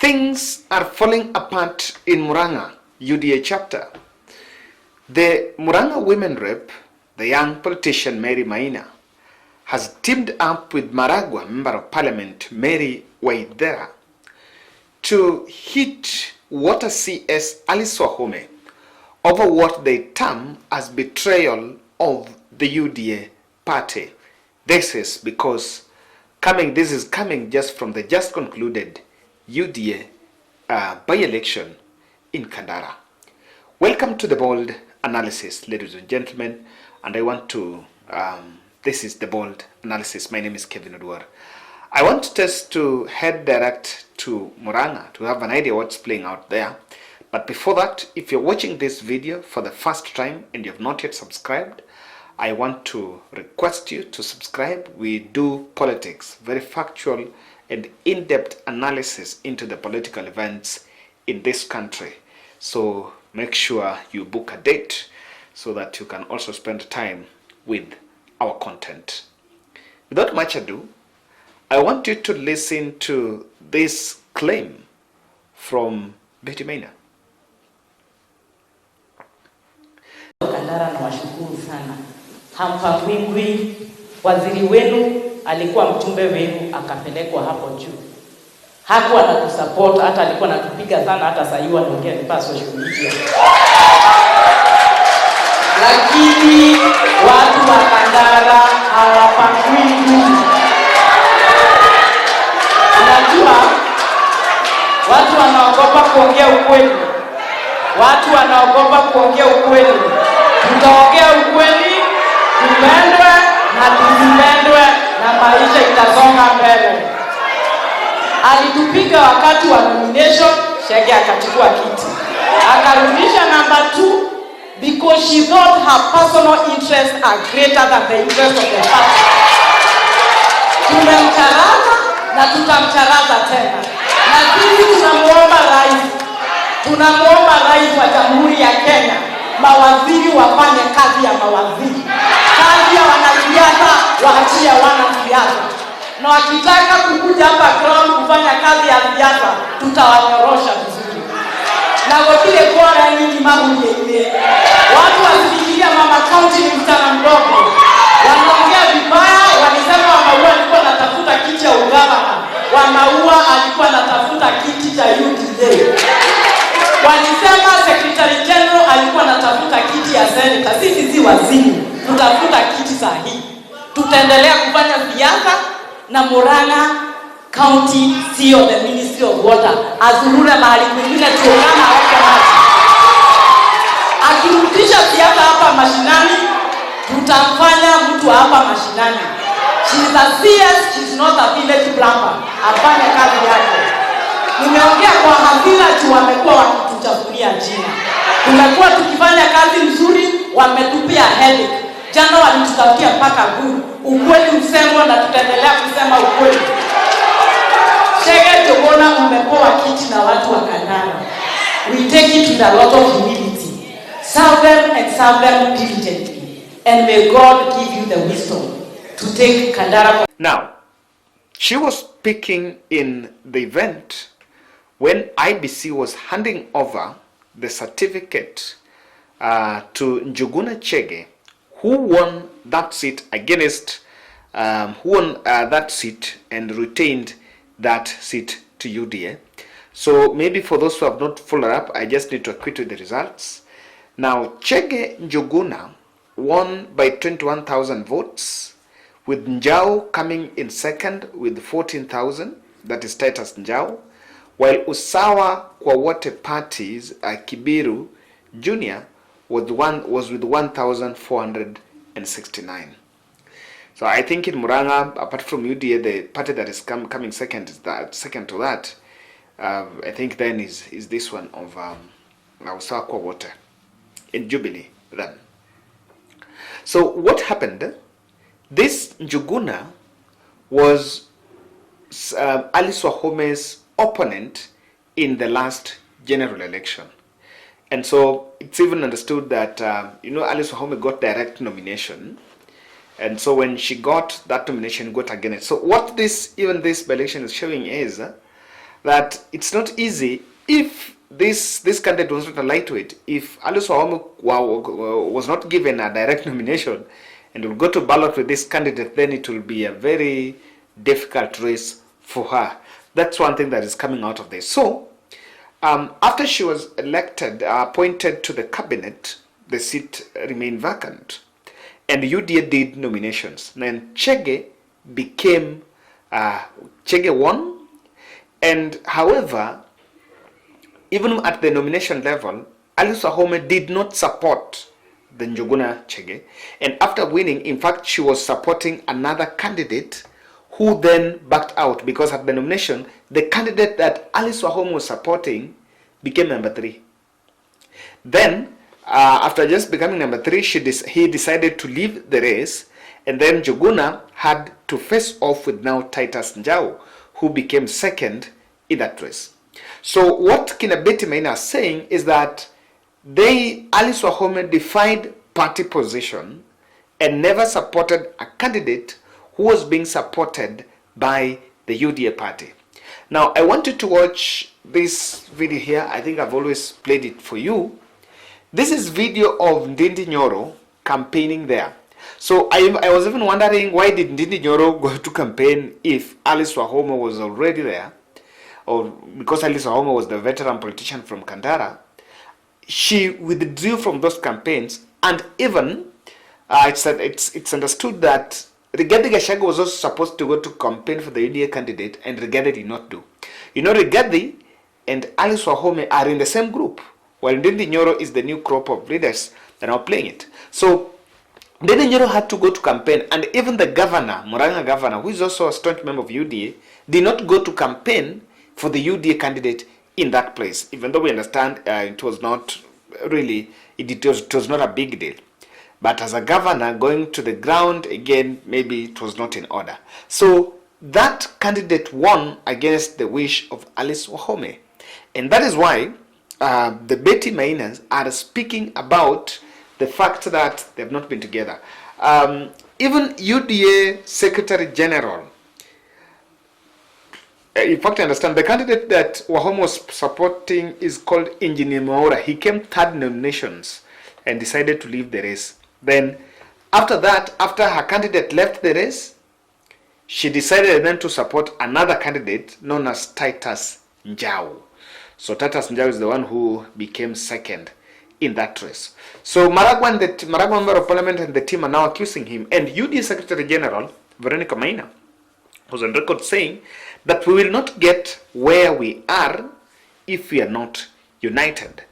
Things are falling apart in Murang'a UDA chapter. The Murang'a women rep, the young politician Mary Maina, has teamed up with Maragua Member of Parliament Mary Waithera to hit Water CS Alice Wahome over what they term as betrayal of the UDA party. This is because this is coming just from the just concluded UDA by-election in Kandara. Welcome to the Bold Analysis, ladies and gentlemen, and I want to, this is the Bold Analysis. My name is Kevin Oduor. I want us to head direct to Murang'a to have an idea what's playing out there. But before that, if you're watching this video for the first time and you have not yet subscribed, I want to request you to subscribe. We do politics, very factual and in-depth analysis into the political events in this country. So make sure you book a date so that you can also spend time with our content. Without much ado, I want you to listen to this claim from Betty Maina. Kandara, nawashukuru sana. Hampangwi waziri wenu alikuwa mjumbe wenu akapelekwa hapo juu. Hakuwa anatusupport, hata alikuwa anatupiga sana, hata sasa hivi anaongea ni social media. Lakini watu wa Kandara hawapangwi. Unajua watu wanaogopa kuongea ukweli. Watu wanaogopa kuongea ukweli. Tutaongea ukweli, tupendwe na tusipendwe, na maisha itasonga mbele. Alitupiga wakati wa nomination, Shege akachukua kiti. Akarudisha number 2 because she thought her personal interests are greater than the interests of the party. Tumemcharaza na tutamcharaza tena. Na sisi tunamuomba rais wa Jamhuri ya Kenya, mawaziri wafanye kazi ya mawaziri. Kazi ya wanasiasa waachie wanasiasa. Na wakitaka kukuja hapa ground kufanya kazi ya siasa, tutawanyorosha vizuri. Na wapile kwa nyingi mambo yenyewe. Watu wasifikiria mama county ni mtana mdogo. Wanaongea vibaya, walisema Wamaua alikuwa anatafuta kiti ya ugavana. Wamaua alikuwa anatafuta kiti cha UDA. Walisema Secretary General alikuwa anatafuta kiti ya Senator. Sisi si wazimu, tutafuta kiti sahihi. Tutaendelea kufanya siasa na Murang'a County sio the Ministry of Water. Azurure mahali kwingine tuongana hapo maji. Akirudisha siasa hapa mashinani, tutamfanya mtu hapa mashinani. She is a CS, she is not a village plumber. Afanye kazi yake. Nimeongea kwa hasira tu, wamekuwa wakituchafulia jina. Tumekuwa tukifanya kazi nzuri, wametupia headache. Jana walitutafutia mpaka guru. Ukweli usemwa na tutaendelea kusema ukweli. Shege Jogona umepewa kiti na watu wa Kandara. We take it with a lot of humility. Serve them and serve them diligently. And may God give you the wisdom to take Kandara. Now, she was speaking in the event when IBC was handing over the certificate to Njuguna Chege, who won that seat against, that seat and retained that seat to UDA. So maybe for those who have not followed up, I just need to acquit with the results. Now, Chege Njuguna won by 21,000 votes, with Njau coming in second with 14,000, that is Titus Njau, while Usawa kwa wote parties, Kibiru Jr. was with 1,469. So I think in Murang'a, apart from UDA, the party that is coming second is that second to that. I think then is this one of Usawa kwa wote in Jubilee then. So what happened? This Njuguna was Alice Wahome's opponent in the last general election. And so it's even understood that, Alice Wahome got direct nomination. And so when she got that nomination, got against it. So what this by-election is showing is that it's not easy if this candidate was not a lightweight. If Alice Wahome was not given a direct nomination and will go to ballot with this candidate, then it will be a very difficult race for her. That's one thing that is coming out of this. So, after she was elected, appointed to the cabinet, the seat remained vacant. And UDA did nominations. Then Chege became, Chege won. And however, even at the nomination level, Alice Wahome did not support the Njuguna Chege. And after winning, in fact, she was supporting another candidate who then backed out, because at the nomination, the candidate that Alice Wahome was supporting became number 3. Then, after just becoming number 3, he decided to leave the race, and then Njuguna had to face off with now Titus Njau, who became second in that race. So what Kinabeti Maina is saying is that Alice Wahome defied party position and never supported a candidate who was being supported by the UDA party. Now, I want you to watch this video here. I think I've always played it for you. This is video of Ndindi Nyoro campaigning there. So I was even wondering, why did Ndindi Nyoro go to campaign if Alice Wahome was already there? Or because Alice Wahome was the veteran politician from Kandara, she withdrew from those campaigns. And even it's understood that Rigathi Gachagua was also supposed to go to campaign for the UDA candidate, and Rigathi did not do. You know, Rigathi and Alice Wahome are in the same group, while Ndindi Nyoro is the new crop of leaders that are now playing it. So Ndindi Nyoro had to go to campaign, and even the governor, Murang'a governor, who is also a staunch member of UDA, did not go to campaign for the UDA candidate in that place, even though we understand it was not really, it was not a big deal. But as a governor going to the ground, again, maybe it was not in order. So that candidate won against the wish of Alice Wahome. And that is why the Betty Mainas are speaking about the fact that they have not been together. Even UDA Secretary General, in fact, I understand the candidate that Wahome was supporting is called Ndindi Nyoro. He came 3rd nominations and decided to leave the race. Then, after that, after her candidate left the race, she decided then to support another candidate known as Titus Njau. So Titus Njau is the one who became second in that race. So Maragwa Member of Parliament and the team are now accusing him. And UDA Secretary General, Veronica Maina, was on record saying that we will not get where we are if we are not united.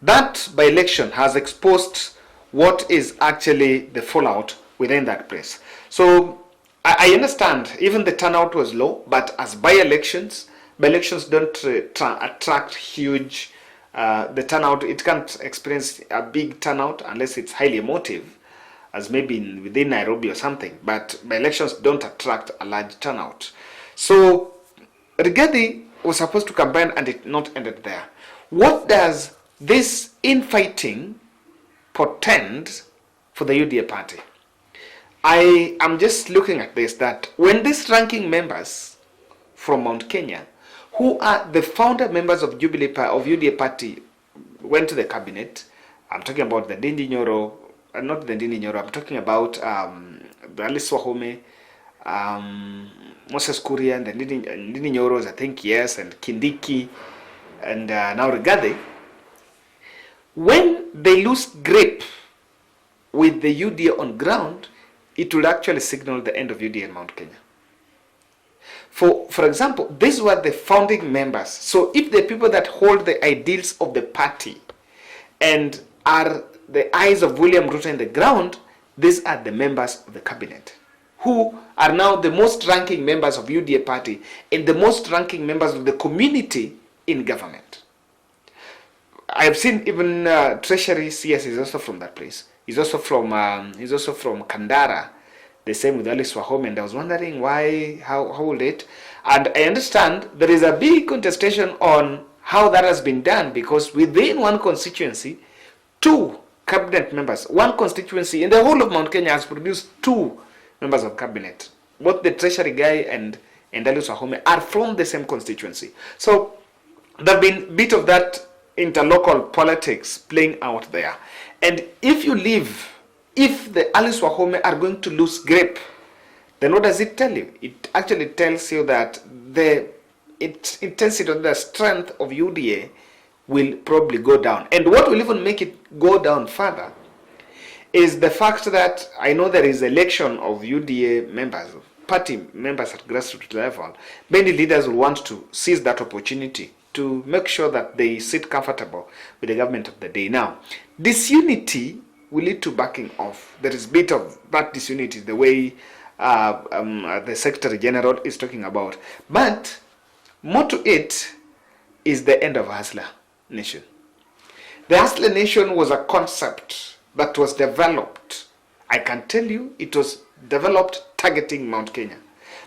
That by-election has exposed what is actually the fallout within that place. So I understand even the turnout was low, but as by-elections don't attract huge, the turnout, it can't experience a big turnout unless it's highly emotive, as maybe within Nairobi or something, but by-elections don't attract a large turnout. So Rigathi was supposed to campaign and it not ended there. What does this infighting portend for the UDA party? I am just looking at this, that when these ranking members from Mount Kenya, who are the founder members of UDA party, went to the cabinet, I'm talking about the Ndindi Nyoro, not the Ndindi Nyoro, I'm talking about Alice Wahome, Moses Kuria, and the Ndindi Nyoros, I think, yes, and Kindiki, and now Rigathi. When they lose grip with the UDA on ground, it will actually signal the end of UDA in Mount Kenya. For example, these were the founding members. So if the people that hold the ideals of the party and are the eyes of William Ruto in the ground, these are the members of the cabinet, who are now the most ranking members of UDA party and the most ranking members of the community in government. I have seen even Treasury CS is also from that place. He's also from Kandara. The same with Alice Wahome, and I was wondering why, how will it? And I understand there is a big contestation on how that has been done, because within one constituency, 2 cabinet members, one constituency in the whole of Mount Kenya has produced 2 members of cabinet, both the treasury guy and and Alice Wahome are from the same constituency. So there have been a bit of that interlocal politics playing out there. And if the Alice Wahome are going to lose grip, then what does it tell you? It actually tells you that the intensity or the strength of UDA will probably go down. And what will even make it go down further is the fact that I know there is election of UDA members, party members at grassroots level. Many leaders will want to seize that opportunity to make sure that they sit comfortable with the government of the day. Now, disunity will lead to backing off. There is a bit of that disunity, the way the Secretary General is talking about. But more to it is the end of Hustler Nation. The Hustler Nation was a concept that was developed. I can tell you, it was developed targeting Mount Kenya.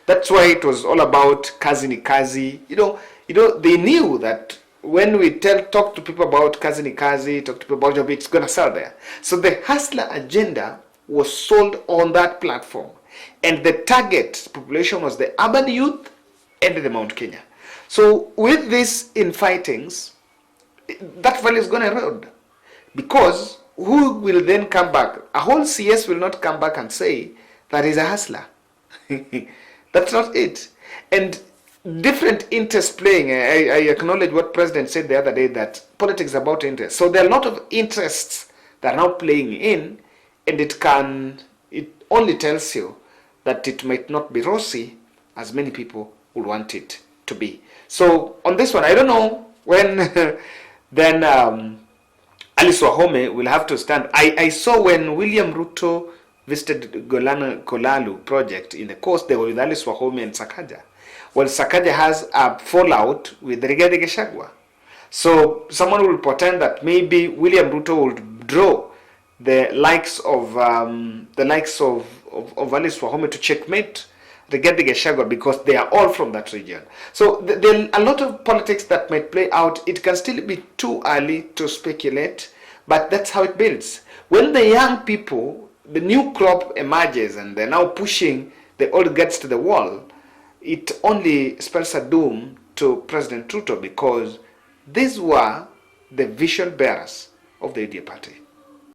That's why it was all about kazi ni kazi. They knew that when we talk to people about kazi ni kazi, talk to people about job, it's going to sell there. So the Hustler agenda was sold on that platform. And the target population was the urban youth and the Mount Kenya. So with this infightings, that value is going to erode. Because who will then come back? A whole CS will not come back and say that he's a hustler. That's not it. And different interests playing. I acknowledge what President said the other day, that politics is about interest. So there are a lot of interests that are now playing in, and it only tells you that it might not be rosy as many people would want it to be. So on this one, I don't know when then Alice Wahome will have to stand. I saw when William Ruto visited Kolalu project in the coast, they were with Alice Wahome and Sakaja. Well, Sakaja has a fallout with Rigathi Gachagua. So someone will pretend that maybe William Ruto will draw the likes of Alice Wahome to checkmate Rigathi Gachagua, because they are all from that region. So there are a lot of politics that might play out. It can still be too early to speculate, but that's how it builds. When the young people, the new crop emerges and they're now pushing the old guards to the wall, it only spells a doom to President Ruto, because these were the vision bearers of the UDA party.